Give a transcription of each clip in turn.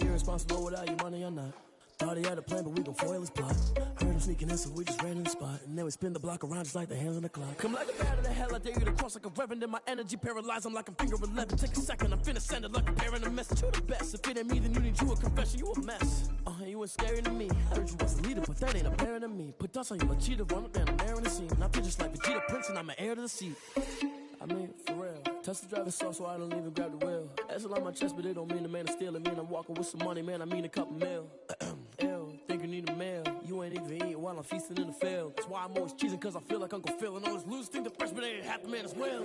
you irresponsible without your money or not? Thought he had a plan, but we gon' foil his plot. Heard him sneaking in, so we just ran in the spot. And then we spin the block around just like the hands on the clock. Come like a bat of the hell, I dare you to cross like a reverend. In my energy paralyzed, I'm like a finger 11. Take a second, I'm finna send it like a parent a message. You the best, if it ain't me, then you need you a confession. You a mess, you ain't scary to me. I heard you was a leader, but that ain't apparent to me. Put dust on you, a cheater, run up down, I'm there in the scene. I feel just like Vegeta Prince, and I'm an heir to the seat. I mean, for real. Touch the driver's soft, so I don't even grab the wheel. That's on my chest, but it don't mean the man is stealing. Mean I'm walking with some money, man, I mean a couple mil. Ew, think you need a meal. You ain't even eating while I'm feasting in the field. That's why I'm always cheesing, cause I feel like Uncle Phil. And all this losers think the freshman ain't half the man as well.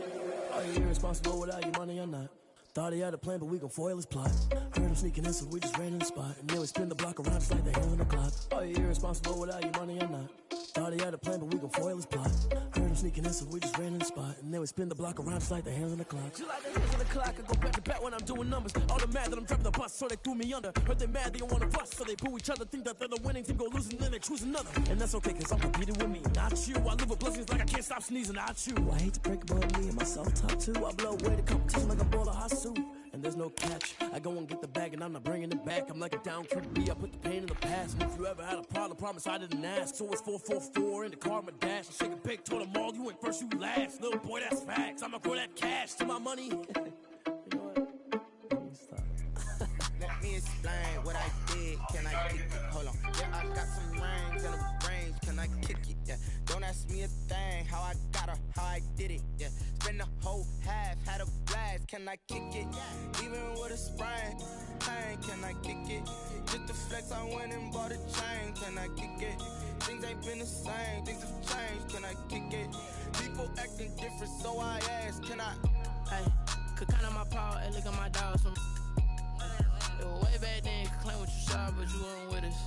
Are you irresponsible without your money or not? Thought he had a plan, but we gon' foil his plot. Heard him sneaking in, so we just ran in the spot. And then we spin the block around just like the hands on the clock. Are you irresponsible without your money or not? Thought he had a plan, but we gon' foil his plot. Heard him sneaking in, so we just ran in the spot. And then we spin the block around just like the hands on the clock. Just like the hands on the clock, I go back to back when I'm doing numbers. All the mad that I'm driving the bus, so they threw me under. Heard they mad, they don't wanna bust, so they boo each other. Think that they're the winning team, go losing, then they choose another. And that's okay, cause I'm competing with me, not you. I live with blessings like I can't stop sneezing, not you. I hate to break about me and my self-talk too. I blow away the competition like a ball of hot soup. And there's no catch. I go and get the bag and I'm not bringing it back. I'm like a down QB, I put the pain in the past. And if you ever had a problem, promise I didn't ask. So it's 444 in the car, my dash. I shake a big, told them all, you ain't first, you last. Little boy, that's facts. I'ma grow that cash to my money. You know what? Let me stop. Let me explain what I did. Can I kick it? Hold on. Yeah, I got some rings and a range. Can I kick it? Yeah. Don't ask me a thing. How I got her, how I did it. Yeah. Spend the whole half, had a blast. Can I kick it? Even with a sprain. Pain, can I kick it? Just the flex, I went and bought a chain. Can I kick it? Things ain't been the same. Things have changed. Can I kick it? People acting different, so I ask. Can I? Hey, could count on my power and look at my dogs from. It was way back then, could claim what you saw, but you weren't with us.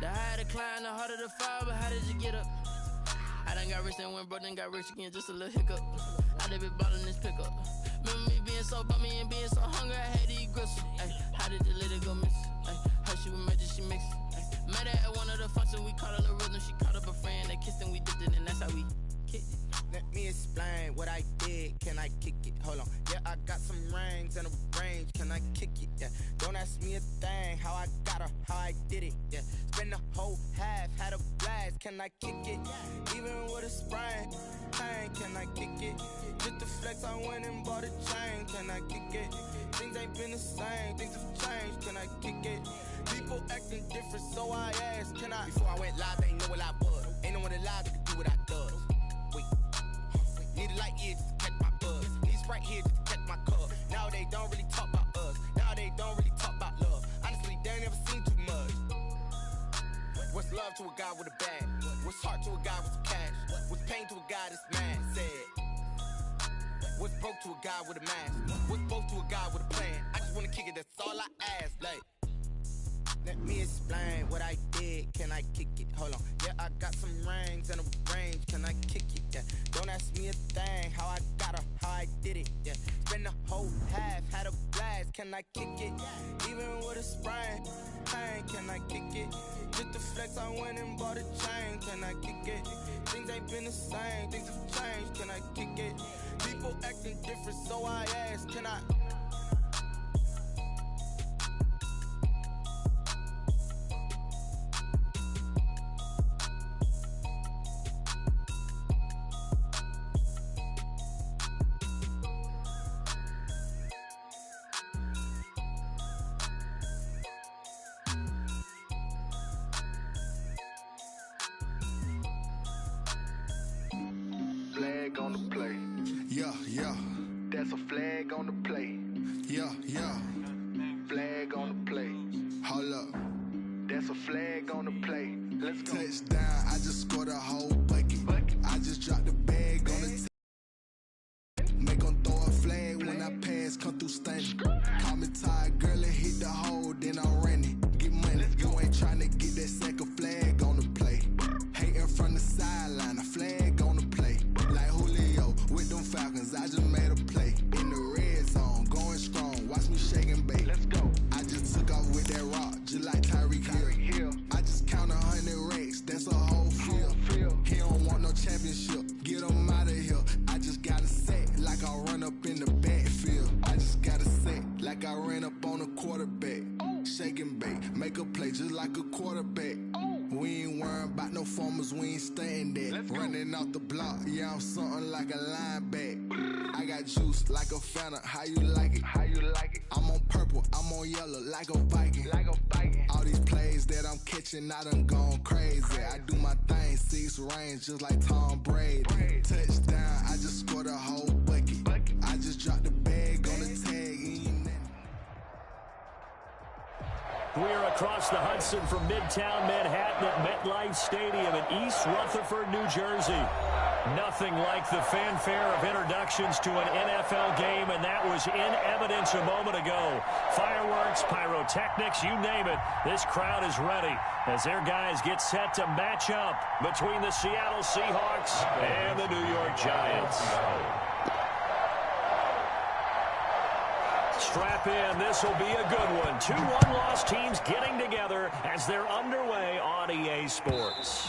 The higher the climb, the harder the fall, but how did you get up? I done got rich and went broke, then got rich again, just a little hiccup. I done been ballin' this pickup. Remember me being so bummy and being so hungry, I had to eat gristle. Ay, how did the lady go miss? Ay, how she was magic, she mixed. Met her at one of the functions, we caught her the rhythm, she caught up a friend, they kissed and we dipped it, and that's how we kicked it. Let me explain what I did. Can I kick it? Hold on. Yeah, I got some rings and a range. Can I kick it? Yeah. Don't ask me a thing. How I got her, how I did it. Yeah. Spend the whole half, had a blast. Can I kick it? Even with a sprain. Pain, can I kick it? Just the flex, I went and bought a chain. Can I kick it? Things ain't been the same. Things have changed. Can I kick it? People acting different, so I asked. Can I? Before I went live, they ain't know what I was. Ain't no one alive that could do what I does. Wait. Need a light here just to catch my buzz. Need Sprite here just to catch my cup. Now they don't really talk about us. Now they don't really talk about love. Honestly, they ain't never seen too much. What's love to a guy with a bag? What's heart to a guy with some cash? What's pain to a guy that's mad? Said. What's broke to a guy with a mask? What's both to a guy with a plan? I just wanna kick it, that's all I ask. Like, let me explain what I did. Can I kick it? Hold on. Yeah, I got some rings and a range. Can I kick it? Yeah. Don't ask me a thing. How I got her, how I did it. Yeah. Spend the whole half, had a blast. Can I kick it? Even with a sprain. Pain, can I kick it? Just the flex, I went and bought a chain. Can I kick it? Things ain't been the same. Things have changed. Can I kick it? People acting different, so I ask. Can I? Flag on the play. Yeah, yeah. That's a flag on the play. Yeah, yeah. Flag on the play. Hold up. That's a flag on the play. Let's go. Touchdown. I just scored a whole bucket. I just dropped the bag on the make 'em throw a flag when I pass, come through stunning. Call me tired, girl, and hit the hole, then I'm running. Get money. You ain't tryna get that second flag on the play. Hating from the sideline, a flag on the play. Like Julio with them Falcons, I just made a play. In the shake and bake. Make a play just like a quarterback. We ain't worrying about no formers, we ain't staying there. Running off the block, yeah, I'm something like a linebacker. I got juice like a Fanta, how you like it? How you like it? I'm on purple, I'm on yellow, like a Viking. Like a Viking. All these plays that I'm catching, I done gone crazy. I do my thing, 6 range, just like Tom Brady. Touchdown, I just scored a whole bucket. I just dropped the bag on the tag. We're across the Hudson from Midtown Manhattan at MetLife Stadium in East Rutherford, New Jersey. Nothing like the fanfare of introductions to an NFL game, and that was in evidence a moment ago. Fireworks, pyrotechnics, you name it. This crowd is ready as their guys get set to match up between the Seattle Seahawks and the New York Giants. Strap in, this will be a good one. 2 one-loss teams getting together as they're underway on EA Sports.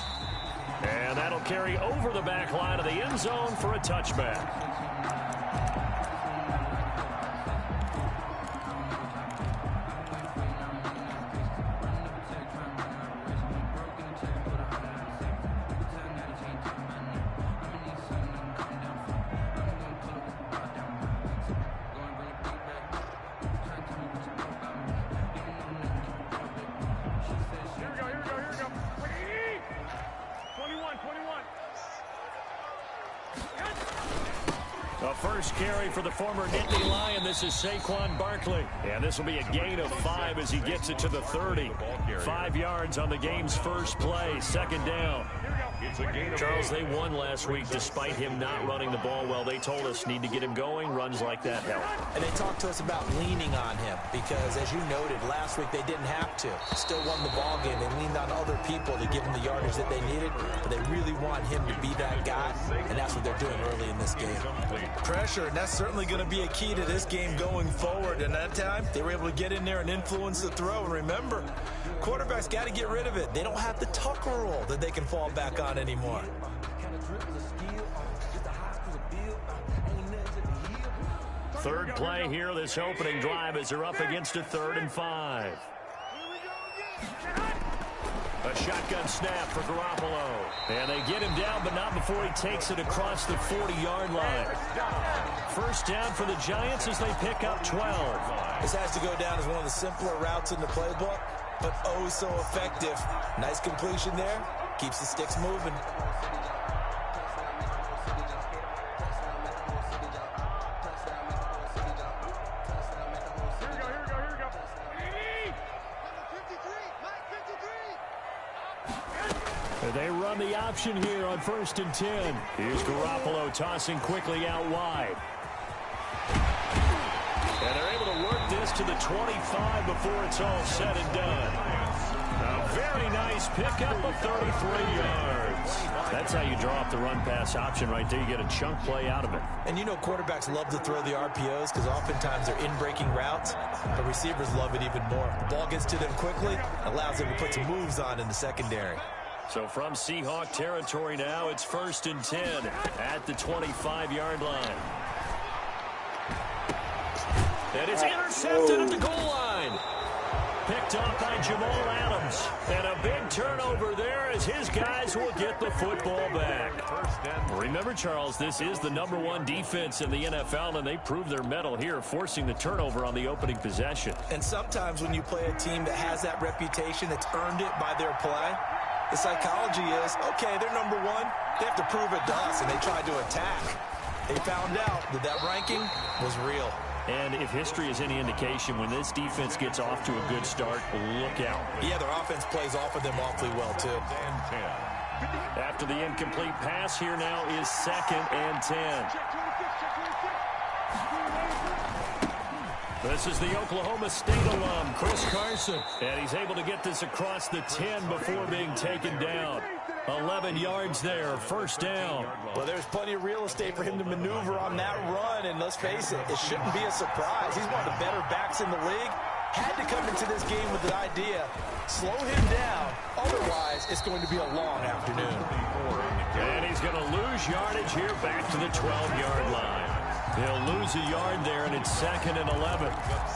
And that'll carry over the back line of the end zone for a touchback. A first carry for the former Nittany Lion. This is Saquon Barkley. And this will be a gain of 5 as he gets it to the 30. 5 yards on the game's first play. Second down. Charles, they won last week despite him not running the ball well. They told us need to get him going. Runs like that help. And they talked to us about leaning on him because, as you noted, last week they didn't have to. Still won the ball game. They leaned on other people to give him the yardage that they needed, but they really want him to be that guy, and that's what they're doing early in this game. Pressure, and that's certainly going to be a key to this game going forward. And that time, they were able to get in there and influence the throw. And remember, quarterbacks got to get rid of it. They don't have the Tucker rule that they can fall back on anymore. Third play here, this opening drive as they're up against a 3rd and 5. A shotgun snap for Garoppolo. And they get him down, but not before he takes it across the 40-yard line. First down for the Giants as they pick up 12. This has to go down as one of the simpler routes in the playbook, but oh so effective. Nice completion there. Keeps the sticks moving. They run the option here on 1st and 10. Here's Garoppolo tossing quickly out wide. And they're able to work this to the 25 before it's all said and done. A very nice pickup of 33 yards. That's how you draw up the run-pass option right there. You get a chunk play out of it. And you know quarterbacks love to throw the RPOs because oftentimes they're in-breaking routes, but receivers love it even more. The ball gets to them quickly, allows them to put some moves on in the secondary. So from Seahawk territory now, it's 1st and 10 at the 25-yard line. And it's intercepted at the goal line. Picked up by Jamal Adams. And a big turnover there as his guys will get the football back. Remember, Charles, this is the #1 defense in the NFL, and they prove their mettle here, forcing the turnover on the opening possession. And sometimes when you play a team that has that reputation, that's earned it by their play, the psychology is, okay, they're #1. They have to prove it to us, and they tried to attack. They found out that that ranking was real. And if history is any indication, when this defense gets off to a good start, look out. Yeah, their offense plays off of them awfully well, too. After the incomplete pass, here now is 2nd and 10. This is the Oklahoma State alum, Chris Carson. And he's able to get this across the 10 before being taken down. 11 yards there, 1st down. Well, there's plenty of real estate for him to maneuver on that run, and let's face it, it shouldn't be a surprise. He's one of the better backs in the league. Had to come into this game with the idea, slow him down, otherwise it's going to be a long afternoon. And he's going to lose yardage here back to the 12-yard line. He'll lose a yard there, and it's 2nd and 11.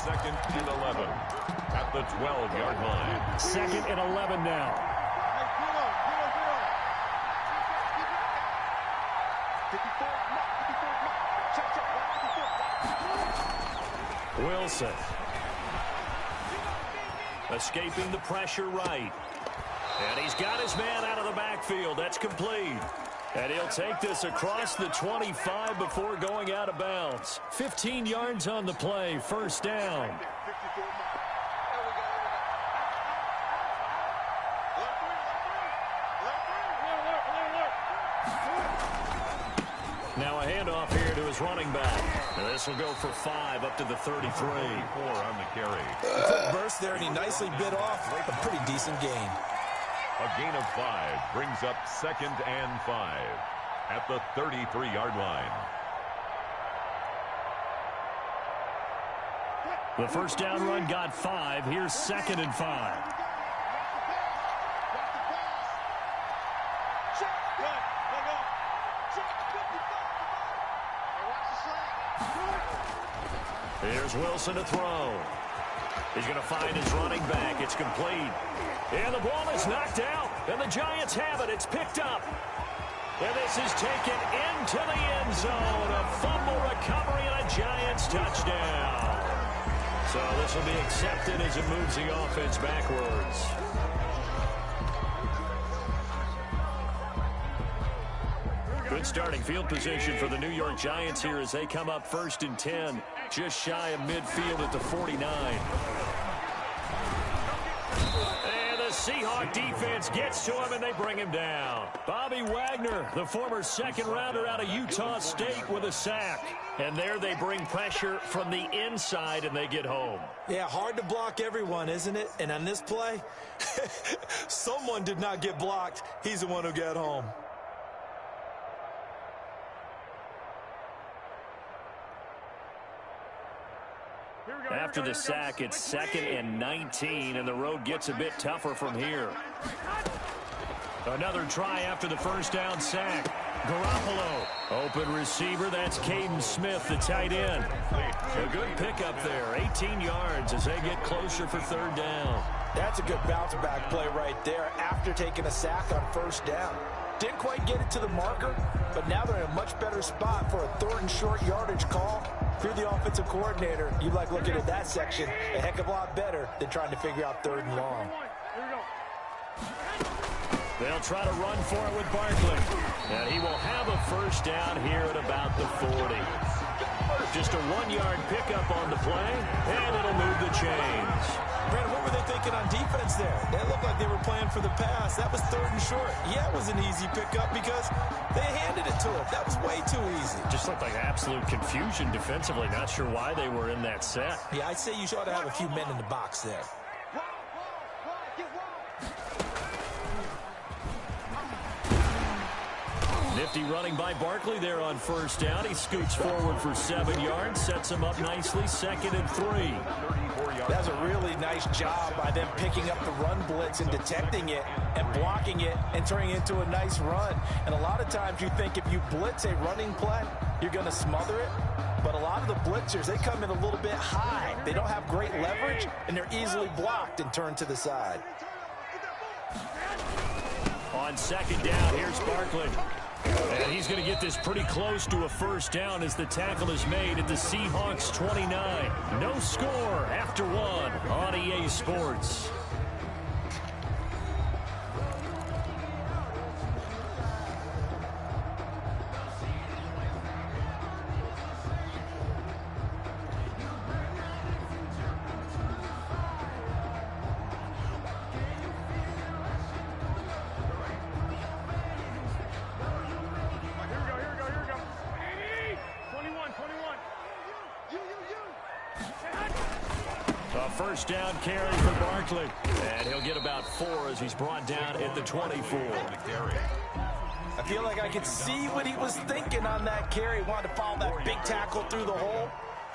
2nd and 11. at the 12-yard line. 2nd and 11 now. Wilson. Escaping the pressure right. And he's got his man out of the backfield. That's complete. And he'll take this across the 25 before going out of bounds. 15 yards on the play. First down. Now a handoff here to his running back. Now this will go for 5 up to the 33. 4 on the carry. Quick burst there, and he nicely bit off a pretty decent gain. A gain of 5 brings up 2nd and 5 at the 33-yard line. The first down run got 5. Here's 2nd and 5. Here's Wilson to throw. He's going to find his running back. It's complete. And the ball is knocked out. And the Giants have it. It's picked up. And this is taken into the end zone. A fumble recovery and a Giants touchdown. So this will be accepted as it moves the offense backwards. Good starting field position for the New York Giants here as they come up 1st and 10. Just shy of midfield at the 49. And the Seahawk defense gets to him and they bring him down. Bobby Wagner, the former 2nd rounder out of Utah State, with a sack. And there they bring pressure from the inside and they get home. Yeah, hard to block everyone, isn't it? And on this play, someone did not get blocked. He's the one who got home. After the sack, it's 2nd and 19, and the road gets a bit tougher from here. Another try after the first down sack. Garoppolo, open receiver, that's Caden Smith, the tight end. A good pickup there, 18 yards as they get closer for 3rd down. That's a good bounce-back play right there after taking a sack on 1st down. Didn't quite get it to the marker, but now they're in a much better spot for a 3rd and short yardage call. If you're the offensive coordinator, you like looking at that section a heck of a lot better than trying to figure out 3rd and long. They'll try to run for it with Barkley. And he will have a first down here at about the 40. Just a 1-yard pickup on the play, and it'll move the chains. Brandon, what were they thinking on defense there? They looked like they were playing for the pass. That was 3rd and short. Yeah, it was an easy pickup because they handed it to him. That was way too easy. Just looked like absolute confusion defensively. Not sure why they were in that set. Yeah, I'd say you ought to have a few men in the box there. Nifty running by Barkley there on 1st down. He scoots forward for 7 yards, sets him up nicely, 2nd and 3. That's a really nice job by them picking up the run blitz and detecting it and blocking it and turning it into a nice run. And a lot of times you think if you blitz a running play, you're going to smother it. But a lot of the blitzers, they come in a little bit high. They don't have great leverage, and they're easily blocked and turned to the side. On 2nd down, here's Barkley. And he's going to get this pretty close to a first down as the tackle is made at the Seahawks 29. No score after 1 on EA Sports. First down carry for Barkley. And he'll get about 4 as he's brought down at the 24. I feel like I could see what he was thinking on that carry. Wanted to follow that big tackle through the hole.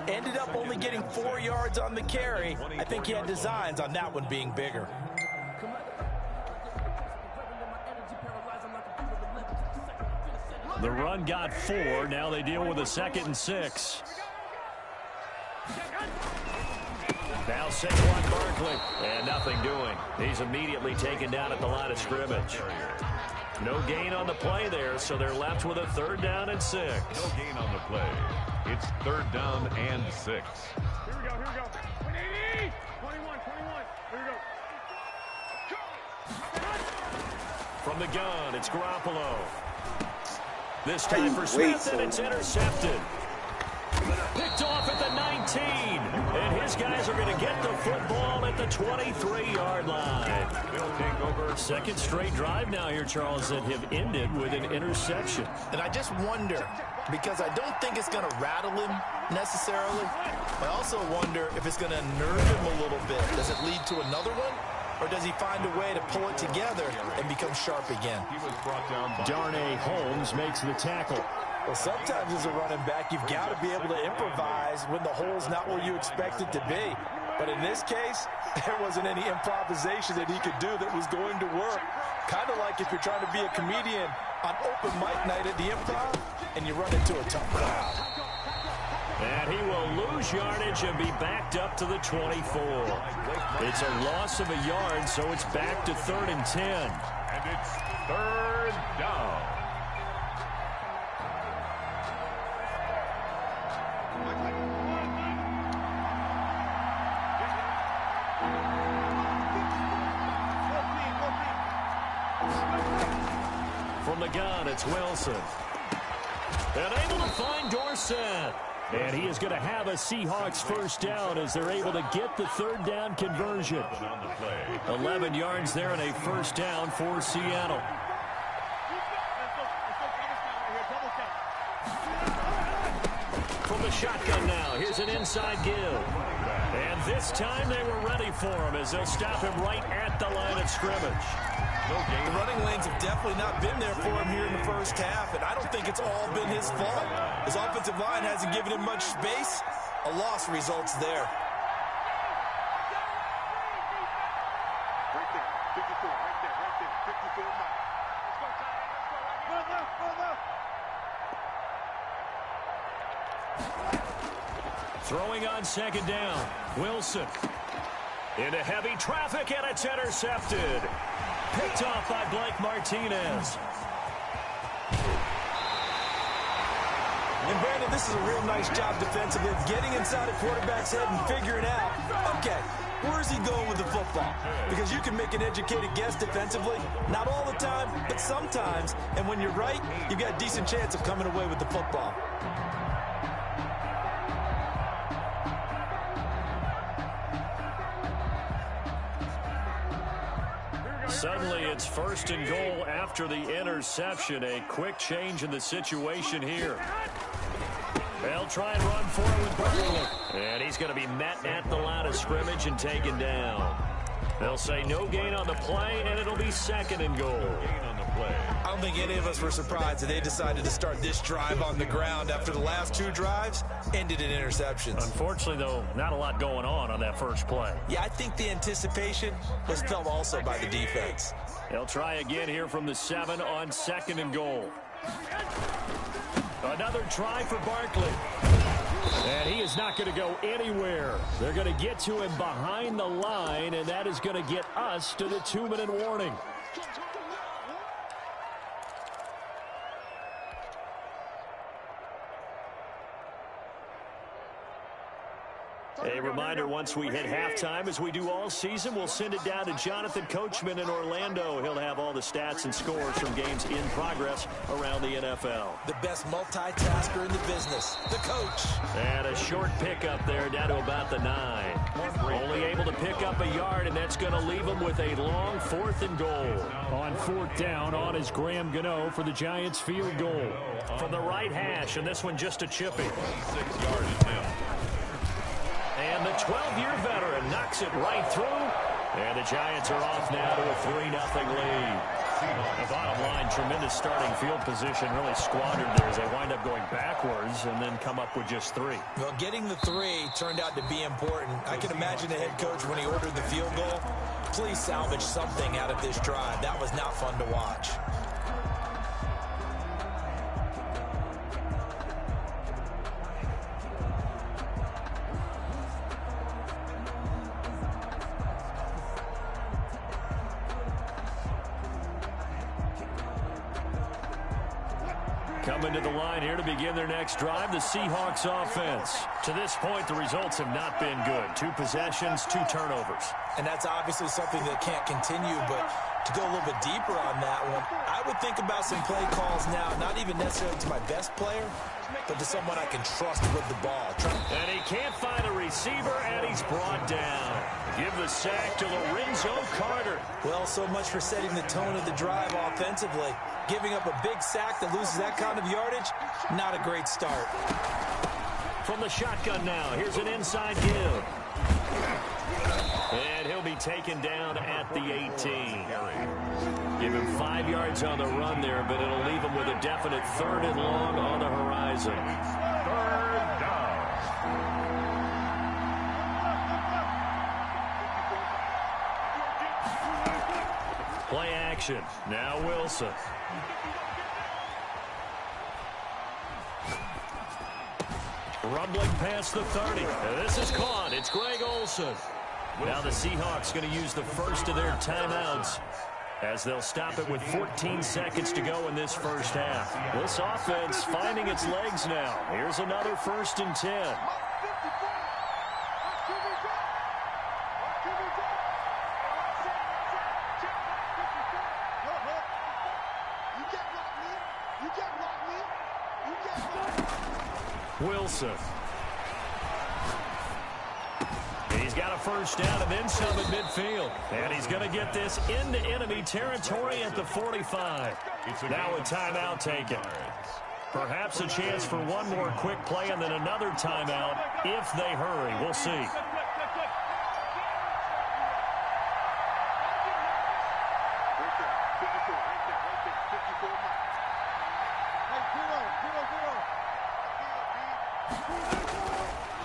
Ended up only getting 4 yards on the carry. I think he had designs on that one being bigger. The run got 4. Now they deal with a 2nd and 6. Now Now Saquon Barkley. And nothing doing. He's immediately taken down at the line of scrimmage. No gain on the play there, so they're left with a 3rd down and 6. No gain on the play. It's 3rd down and 6. Here we go. 180. 21. Here we go. From the gun, it's Garoppolo. This time for Smith, and it's intercepted. Picked off at the 19. And his guys are going to get the football at the 23-yard line. They'll take over. 2nd straight drive now here, Charles, that have ended with an interception. And I just wonder, because I don't think it's going to rattle him necessarily. I also wonder if it's going to nerve him a little bit. Does it lead to another one? Or does he find a way to pull it together and become sharp again? He was brought down by Darnay Holmes makes the tackle. Well, sometimes as a running back, you've got to be able to improvise when the hole's not where you expect it to be. But in this case, there wasn't any improvisation that he could do that was going to work. Kind of like if you're trying to be a comedian on open mic night at the Improv and you run into a tough crowd. And he will lose yardage and be backed up to the 24. It's a loss of a yard, so it's back to 3rd and 10. And it's 3rd down. From the gun, it's Wilson. And able to find Dorsett. And he is going to have a Seahawks 1st down as they're able to get the 3rd down conversion. 11 yards there and a 1st down for Seattle. From the shotgun now, here's an inside give. And this time they were ready for him as they'll stop him right at the line of scrimmage. The running lanes have definitely not been there for him here in the 1st half, and I don't think it's all been his fault. His offensive line hasn't given him much space. A loss results there. Right there. 54. Right there. 54 miles. Let's go, Throwing on 2nd down. Wilson. Into heavy traffic, and it's intercepted. Picked off by Blake Martinez. And Brandon, this is a real nice job defensively, getting inside a quarterback's head and figuring out, okay, where's he going with the football? Because you can make an educated guess defensively, not all the time, but sometimes. And when you're right, you've got a decent chance of coming away with the football. Suddenly it's 1st and goal after the interception. A quick change in the situation here. They'll try and run for it with Barkley. And he's going to be met at the line of scrimmage and taken down. They'll say no gain on the play, and it'll be 2nd and goal. I don't think any of us were surprised that they decided to start this drive on the ground after the last 2 drives ended in interceptions. Unfortunately, though, not a lot going on that first play. Yeah, I think the anticipation was felt also by the defense. They'll try again here from the 7 on 2nd and goal. Another try for Barkley. And he is not going to go anywhere. They're going to get to him behind the line, and that is going to get us to the 2-minute warning. A reminder, once we hit halftime, as we do all season, we'll send it down to Jonathan Coachman in Orlando. He'll have all the stats and scores from games in progress around the NFL. The best multitasker in the business, the coach. And a short pickup there down to about the 9. Only able to pick up a yard, and that's going to leave him with a long 4th and goal. On 4th down, on is Graham Gano for the Giants field goal. From the right hash, and this one just a chippy. 6 yards now. And the 12-year veteran knocks it right through. And the Giants are off now to a 3-0 lead. The bottom line, tremendous starting field position, really squandered there as they wind up going backwards and then come up with just 3. Well, getting the 3 turned out to be important. I can imagine the head coach, when he ordered the field goal, please salvage something out of this drive. That was not fun to watch. Coming to the line here to begin their next drive, the Seahawks offense. To this point, the results have not been good. 2 possessions, 2 turnovers. And that's obviously something that can't continue, but to go a little bit deeper on that one, I would think about some play calls now, not even necessarily to my best player, but to someone I can trust with the ball. And he can't find a receiver, and he's brought down. Give the sack to Lorenzo Carter. Well, so much for setting the tone of the drive offensively. Giving up a big sack that loses that kind of yardage, not a great start. From the shotgun now, here's an inside give. And he'll be taken down at the 18. Give him 5 yards on the run there, but it'll leave him with a definite 3rd and long on the horizon. 3rd down. Play action. Now Wilson. Rumbling past the 30. This is caught. It's Greg Olsen. Now the Seahawks going to use the first of their timeouts as they'll stop it with 14 seconds to go in this first half. This offense finding its legs now. Here's another 1st and 10. Wilson. He's got a 1st down and then some at midfield. And he's going to get this into enemy territory at the 45. Now a timeout taken. Perhaps a chance for one more quick play and then another timeout if they hurry. We'll see.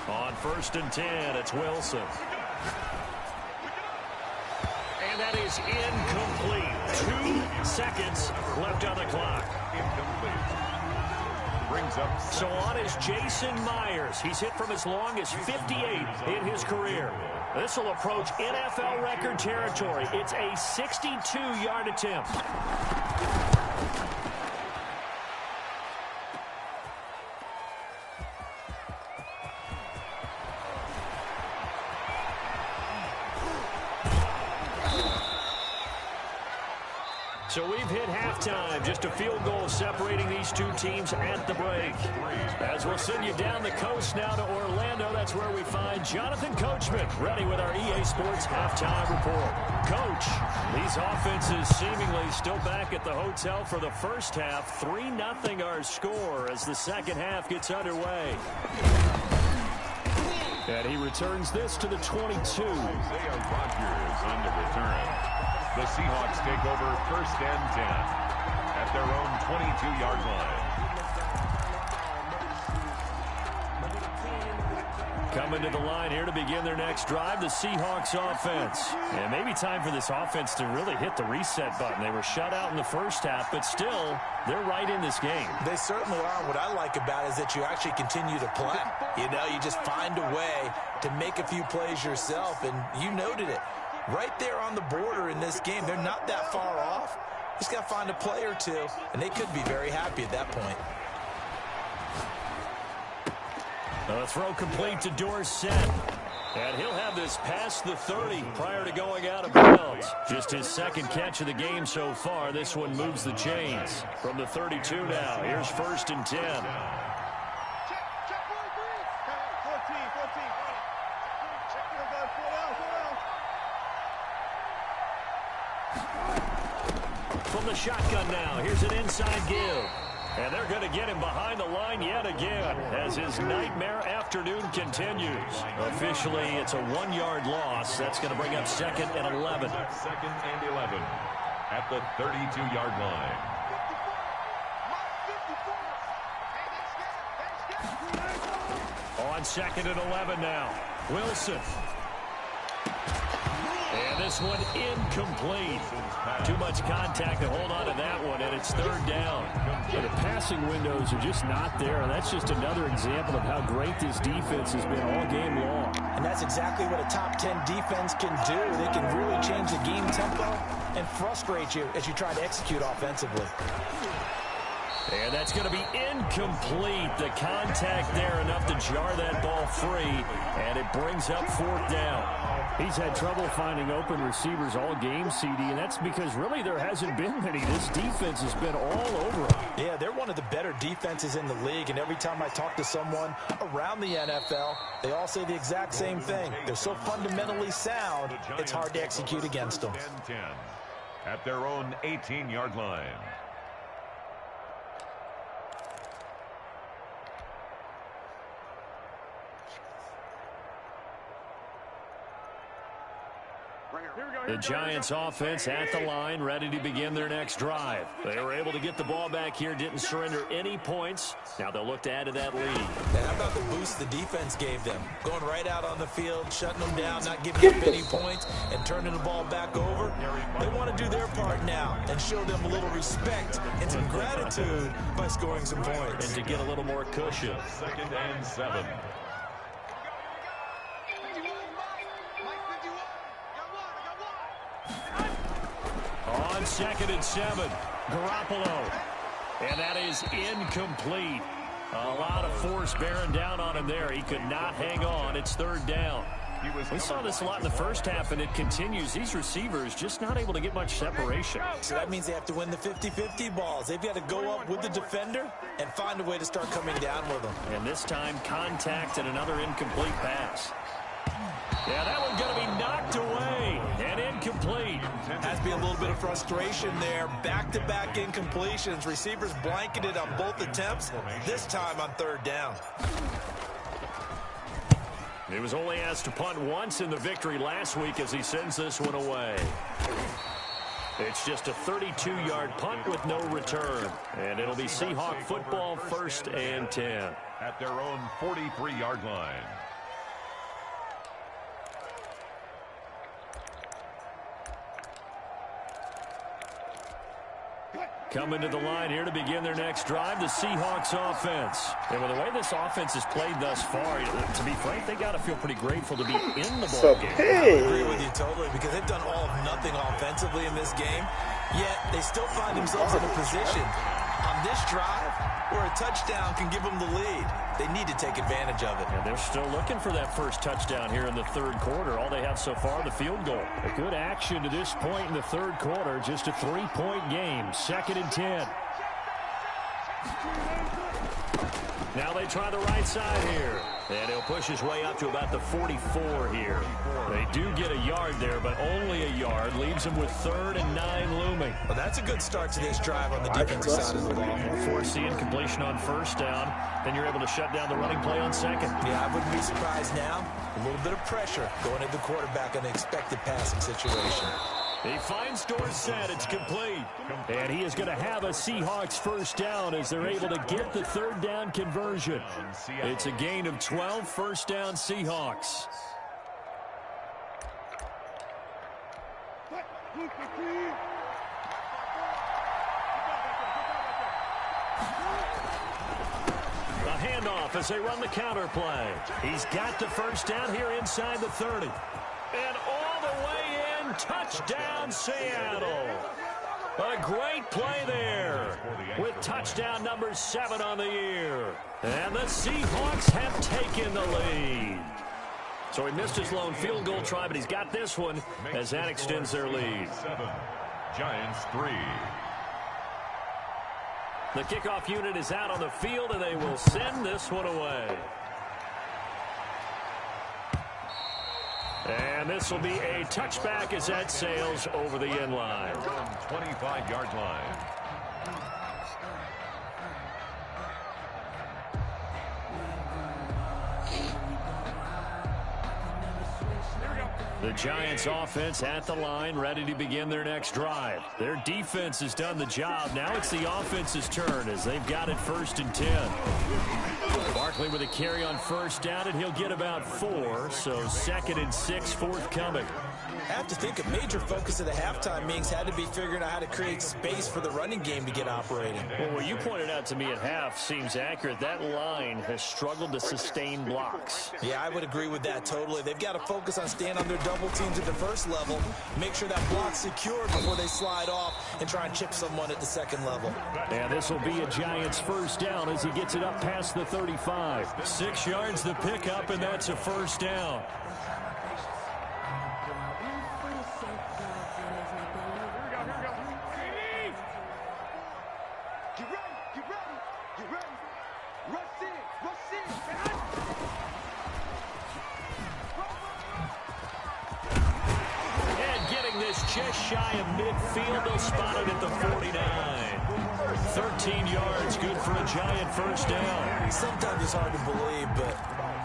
On 1st and 10, it's Wilson. And that is incomplete. 2 seconds left on the clock. Incomplete. Brings up. So on is Jason Myers. He's hit from as long as 58 in his career. This will approach NFL record territory. It's a 62-yard attempt. So we've hit halftime. Just a field goal separating these 2 teams at the break. As we'll send you down the coast now to Orlando, that's where we find Jonathan Coachman, ready with our EA Sports halftime report. Coach, these offenses seemingly still back at the hotel for the first half. 3-0 our score as the second half gets underway. And he returns this to the 22. Isaiah Rodgers on the return. The Seahawks take over 1st and 10 at their own 22-yard line. Coming to the line here to begin their next drive, the Seahawks offense. And maybe time for this offense to really hit the reset button. They were shut out in the first half, but still, they're right in this game. They certainly are. What I like about it is that you actually continue to play. You know, you just find a way to make a few plays yourself, and you noted it. Right there on the border in this game. They're not that far off. Just got to find a play or 2, and they could be very happy at that point. A throw complete to Dorsett. And he'll have this past the 30 prior to going out of bounds. Just his 2nd catch of the game so far. This one moves the chains. From the 32 now, here's 1st and 10. From the shotgun now, here's an inside give. And they're going to get him behind the line yet again as his nightmare afternoon continues. Officially, it's a 1-yard loss. That's going to bring up 2nd and 11. 2nd and 11 at the 32-yard line. On 2nd and 11 now, Wilson. And this one incomplete. Too much contact to hold on to that one, and it's 3rd down. Yeah, the passing windows are just not there, and that's just another example of how great this defense has been all game long. And that's exactly what a top 10 defense can do. They can really change the game tempo and frustrate you as you try to execute offensively. And that's going to be incomplete. The contact there enough to jar that ball free, and it brings up 4th down. He's had trouble finding open receivers all game, CD, and that's because really there hasn't been many. This defense has been all over him. Yeah, they're one of the better defenses in the league, and every time I talk to someone around the NFL, they all say the exact same thing. They're so fundamentally sound, it's hard to execute against them. 10-10 at their own 18-yard line. The Giants offense at the line, ready to begin their next drive. They were able to get the ball back here, didn't surrender any points. Now they'll look to add to that lead. And how about the boost the defense gave them? Going right out on the field, shutting them down, not giving up any points, and turning the ball back over. They want to do their part now and show them a little respect and some gratitude by scoring some points. And to get a little more cushion. 2nd and 7. On 2nd and 7, Garoppolo. And that is incomplete. A lot of force bearing down on him there. He could not hang on. It's 3rd down. We saw this a lot in the first half, and it continues. These receivers just not able to get much separation. So that means they have to win the 50-50 balls. They've got to go up with the defender and find a way to start coming down with them. And this time, contact and another incomplete pass. Yeah, that one's going to be knocked away and incomplete. Has to be a little bit of frustration there. Back-to-back incompletions. Receivers blanketed on both attempts, this time on 3rd down. He was only asked to punt once in the victory last week as he sends this one away. It's just a 32-yard punt with no return. And it'll be Seahawk football, 1st and 10. At their own 43-yard line. Coming to the line here to begin their next drive, the Seahawks offense. And with the way this offense has played thus far, to be frank, they got to feel pretty grateful to be in the ball game. I agree with you totally, because they've done all of nothing offensively in this game, yet they still find themselves in a position on this drive where a touchdown can give them the lead. They need to take advantage of it. And they're still looking for that first touchdown here in the 3rd quarter. All they have so far, the field goal. A good action to this point in the 3rd quarter. Just a 3-point game. 2nd and 10. Now they try the right side here. And he'll push his way up to about the 44 here. They do get a yard there, but only a yard. Leaves them with 3rd and 9 looming. Well, that's a good start to this drive on the defensive side of the ball. Force the incompletion on 1st down. Then you're able to shut down the running play on 2nd. Yeah, I wouldn't be surprised now. A little bit of pressure going at the quarterback on an expected passing situation. He finds Dorsett. It's complete. And he is going to have a Seahawks 1st down as they're able to get the 3rd down conversion. It's a gain of 12, 1st down Seahawks. A handoff as they run the counter play. He's got the 1st down here inside the 30. And all the way in, touchdown Seattle. A great play there with touchdown number 7 on the year. And the Seahawks have taken the lead. So he missed his lone field goal try, but he's got this one as that extends their lead. 7, Giants 3. The kickoff unit is out on the field, and they will send this one away. And this will be a touchback as that sails over the end line. 25-yard line. The Giants offense at the line, ready to begin their next drive. Their defense has done the job. Now it's the offense's turn as they've got it 1st and 10. Barkley with a carry on 1st down, and he'll get about 4. So 2nd and 6 forthcoming. I have to think a major focus of the halftime meetings had to be figuring out how to create space for the running game to get operating. Well, what you pointed out to me at half seems accurate. That line has struggled to sustain blocks. Yeah, I would agree with that totally. They've got to focus on staying on their double teams at the first level, make sure that block's secured before they slide off and try and chip someone at the second level. And this will be a Giants first down as he gets it up past the 35. 6 yards the pickup, and that's a first down. Just shy of midfield. They'll spot it at the 49. 13 yards, good for a Giant first down. Sometimes it's hard to believe, but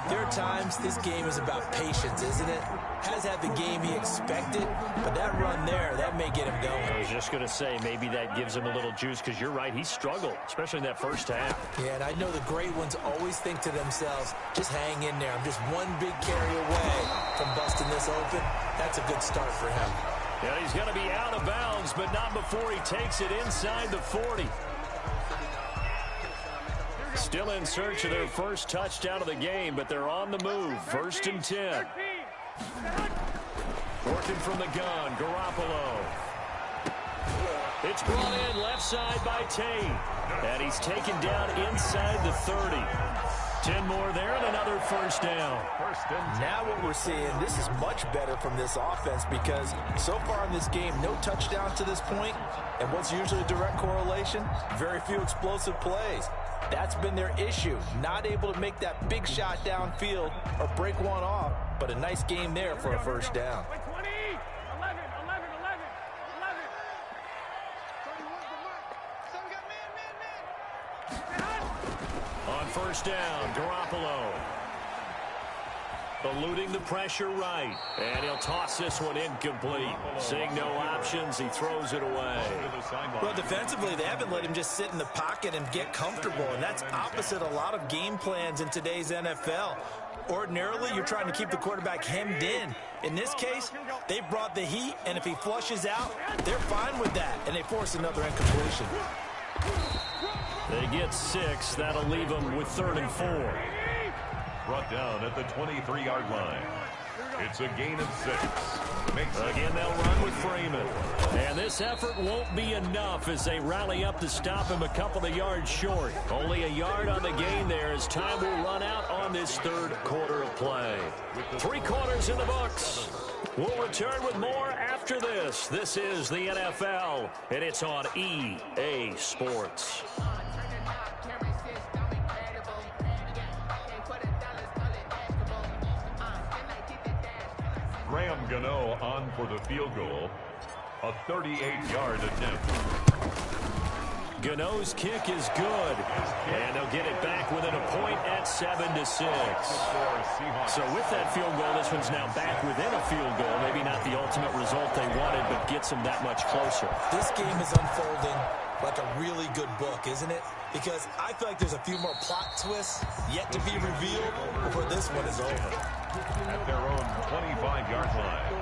there are times this game is about patience, isn't it? Has had the game he expected, but that run there, that may get him going. I was just going to say, maybe that gives him a little juice, because you're right, he struggled, especially in that first half. Yeah, and I know the great ones always think to themselves, just hang in there. I'm just one big carry away from busting this open. That's a good start for him. Yeah, he's going to be out of bounds, but not before he takes it inside the 40. Still in search of their first touchdown of the game, but they're on the move. 1st and 10. Working from the gun, Garoppolo. It's brought in left side by Tate. And he's taken down inside the 30. 10 more there and another first down. Now what we're seeing, this is much better from this offense because so far in this game, no touchdown to this point. And what's usually a direct correlation? Very few explosive plays. That's been their issue. Not able to make that big shot downfield or break one off, but a nice game there for a first down. On first down, Garoppolo. Eluding the pressure right. And he'll toss this one incomplete. Seeing no options, he throws it away. Well, defensively, they haven't let him just sit in the pocket and get comfortable. And that's opposite a lot of game plans in today's NFL. Ordinarily, you're trying to keep the quarterback hemmed in. In this case, they brought the heat, and if he flushes out, they're fine with that. And they force another incompletion. They get 6. That'll leave them with 3rd and 4. Brought down at the 23-yard line. It's a gain of 6. Again, they'll run with Freeman. And this effort won't be enough as they rally up to stop him a couple of yards short. Only a yard on the gain there as time will run out on this 3rd quarter of play. 3 quarters in the books. We'll return with more after this. This is the NFL, and it's on EA Sports. Graham Gano on for the field goal. A 38-yard attempt. Gano's kick is good. And they'll get it back within a point at 7-6. So with that field goal, this one's now back within a field goal. Maybe not the ultimate result they wanted, but gets them that much closer. This game is unfolding like a really good book, isn't it? Because I feel like there's a few more plot twists yet to be revealed before this one is over. At their own 25-yard line.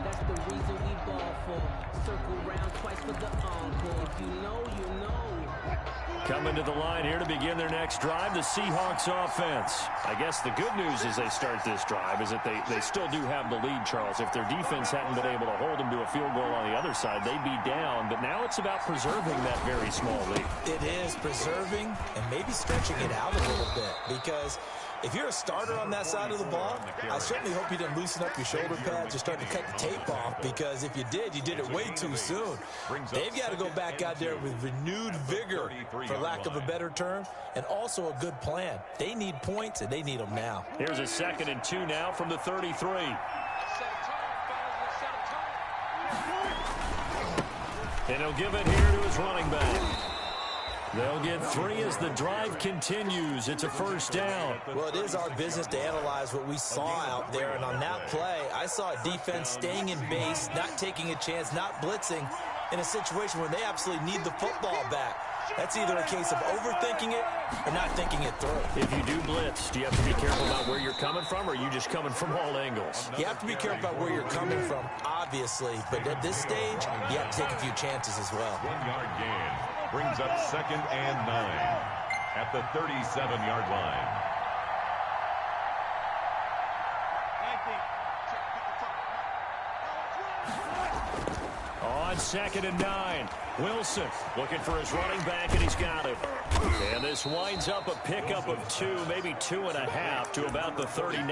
That's the reason we ball for. Circle round twice for the encore. If you know, you know. Coming to the line here to begin their next drive, the Seahawks offense. I guess the good news as they start this drive is that they still do have the lead, Charles. If their defense hadn't been able to hold them to a field goal on the other side, they'd be down. But now it's about preserving that very small lead. It is preserving and maybe stretching it out a little bit because if you're a starter on that side of the ball, I certainly hope you didn't loosen up your shoulder pads or start to cut the tape off because if you did it way too soon. They've got to go back out there with renewed vigor, for lack of a better term, and also a good plan. They need points, and they need them now. Here's a 2nd and 2 now from the 33. And he'll give it here to his running back. They'll get 3 as the drive continues. It's a first down. Well, it is our business to analyze what we saw out there. And on that play, I saw a defense staying in base, not taking a chance, not blitzing in a situation where they absolutely need the football back. That's either a case of overthinking it or not thinking it through. If you do blitz, do you have to be careful about where you're coming from, or are you just coming from all angles? You have to be careful about where you're coming from, obviously, but at this stage, you have to take a few chances as well. 1-yard gain brings up 2nd and 9 at the 37-yard line. On 2nd and 9, Wilson looking for his running back, and he's got him. And this winds up a pickup of 2, maybe 2.5 to about the 39.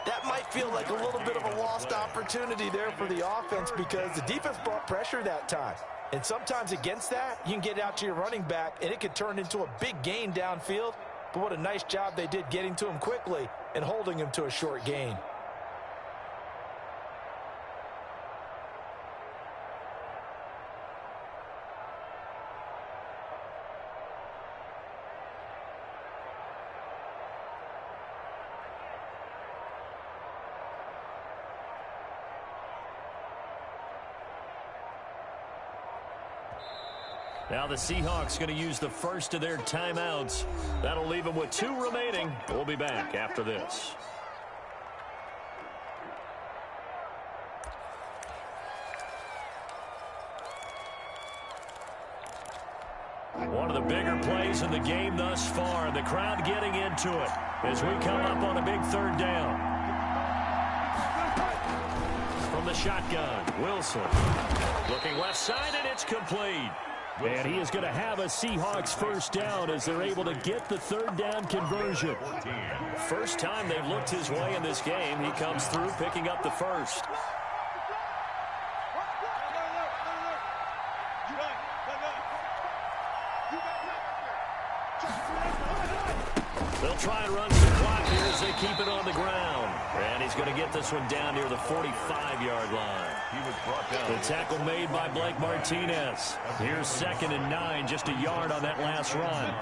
That might feel like a little bit of a lost opportunity there for the offense because the defense brought pressure that time. And sometimes against that, you can get out to your running back, and it could turn into a big gain downfield. But what a nice job they did getting to him quickly and holding him to a short gain. Now the Seahawks going to use the first of their timeouts. That'll leave them with 2 remaining. We'll be back after this. One of the bigger plays in the game thus far, and the crowd getting into it as we come up on a big 3rd down. From the shotgun, Wilson looking left side, and it's complete. And he is going to have a Seahawks first down as they're able to get the 3rd down conversion. First time they've looked his way in this game. He comes through picking up the first. They'll try and run some clock here as they keep it on the ground. And he's going to get this one down near the 45-yard line. He was brought down. The tackle made by Blake Martinez. Here's 2nd and 9, just a yard on that last run.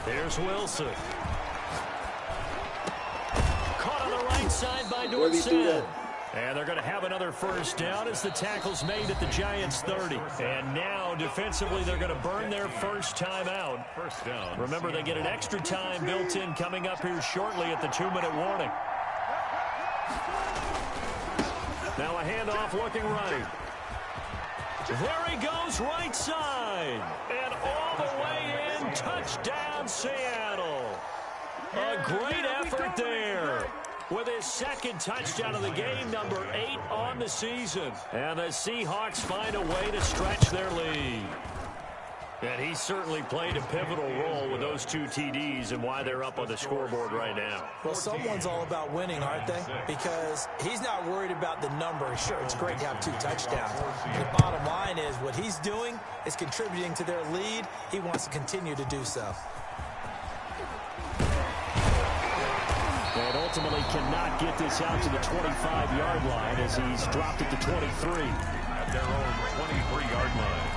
There's Wilson. Caught on the right side by Dorsett. And they're going to have another first down as the tackle's made at the Giants' 30. And now, defensively, they're going to burn their first time out. First down. Remember, they get an extra time built in coming up here shortly at the 2-minute warning. Now a handoff looking right. There he goes, right side. And all the way in, touchdown, Seattle. A great effort there. With his 2nd touchdown of the game, number 8 on the season. And the Seahawks find a way to stretch their lead. And he certainly played a pivotal role with those 2 TDs and why they're up on the scoreboard right now. Well, someone's all about winning, aren't they? Because he's not worried about the number. Sure, it's great to have 2 touchdowns. The bottom line is what he's doing is contributing to their lead. He wants to continue to do so. And ultimately cannot get this out to the 25-yard line as he's dropped it to 23. At their own 23-yard line.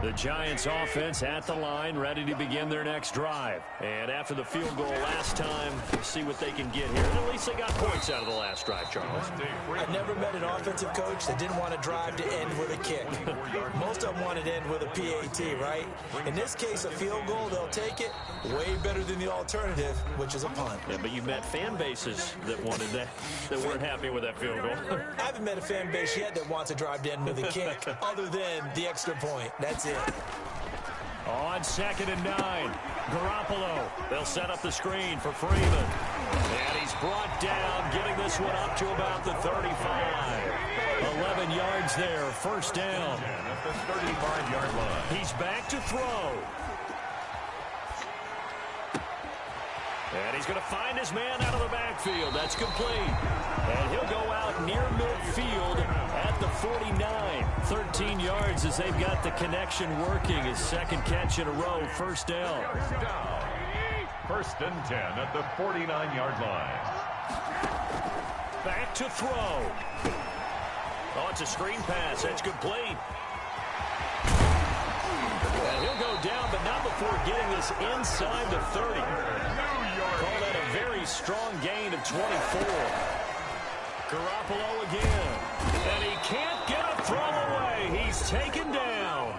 The Giants offense at the line, ready to begin their next drive. And after the field goal last time, we'll see what they can get here. And at least they got points out of the last drive, Charles. I never met an offensive coach that didn't want to drive to end with a kick. Most of them wanted to end with a PAT, right? In this case, a field goal, they'll take it. Way better than the alternative, which is a punt. Yeah, but you've met fan bases that wanted that weren't happy with that field goal. I haven't met a fan base yet that wants to drive to end with a kick, other than the extra point. That's it. On 2nd and 9, Garoppolo. They'll set up the screen for Freeman. And he's brought down, getting this one up to about the 35. 11 yards there, first down. At the 35-yard line. He's back to throw. And he's going to find his man out of the backfield. That's complete. And he'll go out near midfield at the 49. 13 yards as they've got the connection working. His 2nd catch in a row. First down. First and 10 at the 49-yard line. Back to throw. Oh, it's a screen pass. That's complete. before getting this inside the 30. Call that a very strong gain of 24. Garoppolo again. And he can't get a throw away. He's taken down.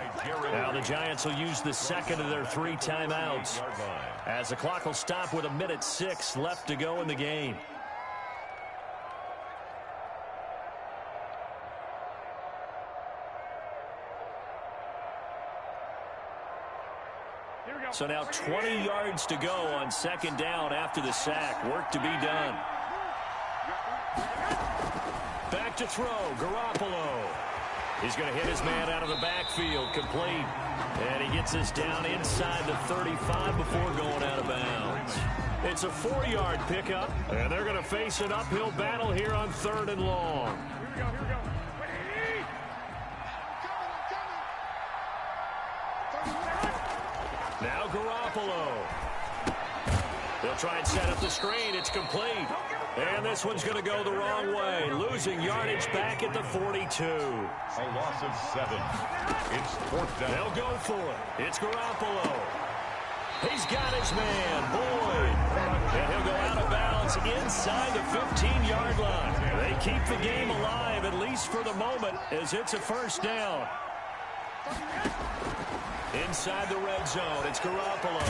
Now the Giants will use the second of their 3 timeouts, as the clock will stop with 1:06 left to go in the game. So now 20 yards to go on second down after the sack. Work to be done. Back to throw. Garoppolo. He's going to hit his man out of the backfield. Complete. And he gets us down inside the 35 before going out of bounds. It's a 4-yard pickup, and they're going to face an uphill battle here on 3rd and long. Here we go. Now Garoppolo. They'll try and set up the screen. It's complete. And this one's going to go the wrong way. Losing yardage back at the 42. A loss of 7. It's 4th down. They'll go for it. It's Garoppolo. He's got his man, Boyd. And he'll go out of bounds inside the 15-yard line. They keep the game alive, at least for the moment, as it's a 1st down. Inside the red zone, it's Garoppolo.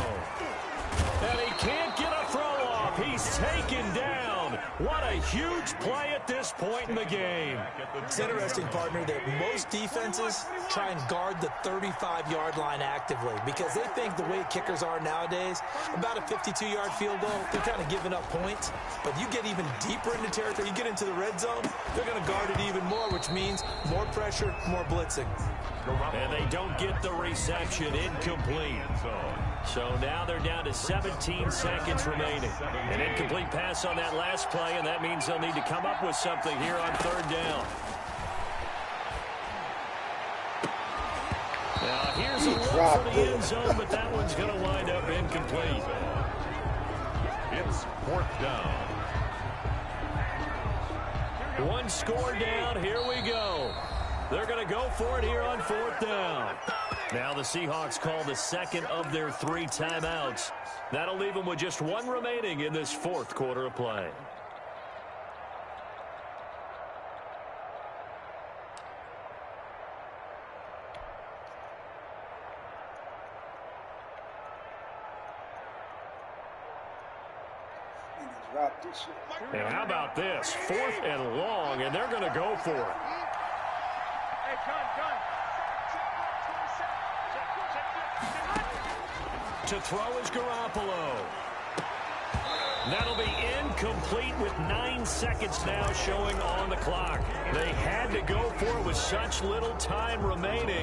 And he can't get a throw off. He's taken down. What a huge play at this point in the game. It's interesting, partner, that most defenses try and guard the 35-yard line actively because they think the way kickers are nowadays, about a 52-yard field goal, they're kind of giving up points. But you get even deeper into territory, you get into the red zone, they're going to guard it even more, which means more pressure, more blitzing. And they don't get the reception. Incomplete. So now they're down to 17 seconds remaining. An incomplete pass on that last play, and that means they'll need to come up with something here on 3rd down. Now here's a look for the end zone, but that one's going to wind up incomplete. It's 4th down. One score down. Here we go. They're going to go for it here on 4th down. Now the Seahawks call the second of their 3 timeouts. That'll leave them with just 1 remaining in this 4th quarter of play. And how about this? 4th and long, and they're going to go for it. To throw is Garoppolo. That'll be incomplete with 9 seconds now showing on the clock. They had to go for it with such little time remaining.